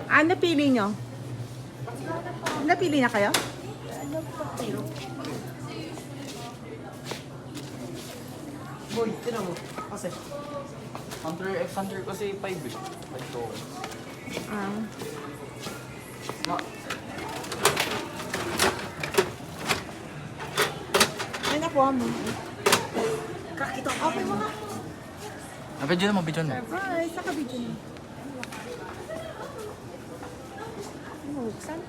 Ano napili nyo? Napili na kayo? Boy, tinan mo. Kasi, Hunter x Hunter kasi 5 eh. 5 to. Ah. Na, Ay, nakuha mo. Okay mo nga. video mo, video mo. Bye, sa kabidyo mo. Ano, buksan?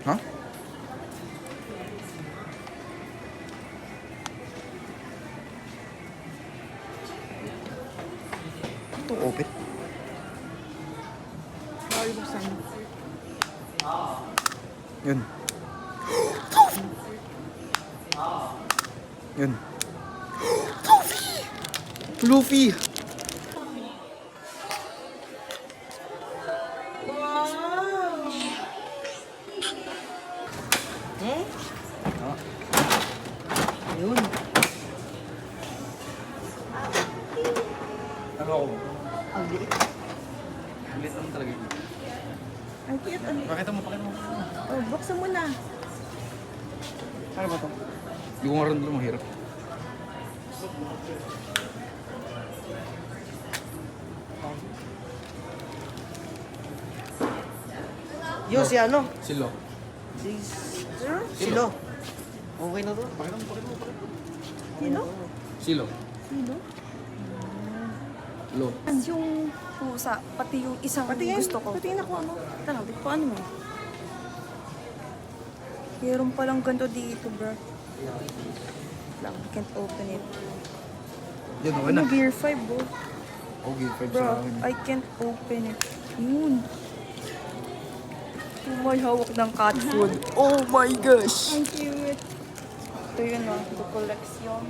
Ha? Ito open. Bawal buksan. Yun. Yun. Luffy! Yun. Ano ako? Ang liit. Ulit naman talaga yun. Ang cute. Ang liit. Pakita mo. Oh, buksan mo na. Ano ba to? Hindi ko nga rin dito mahirap. Yo, si ano? Silo. Silo. Okay na to. Pakita mo. Sino? Silo. Sino? Lo. Yung pusa, pati yung isang Pati yan. gusto ko. Pati yan nakuha mo. Tara, paano mo? Meron palang ganito dito, bro. Lang, I can't open it. Yun, okay na. Ano, Gear 5, bro? Okay, 5 sa Bro, akin. I can't open it. Yun. Oh my, hawak ng cat food. Oh my gosh! Ang cute. Ito yun, the collection.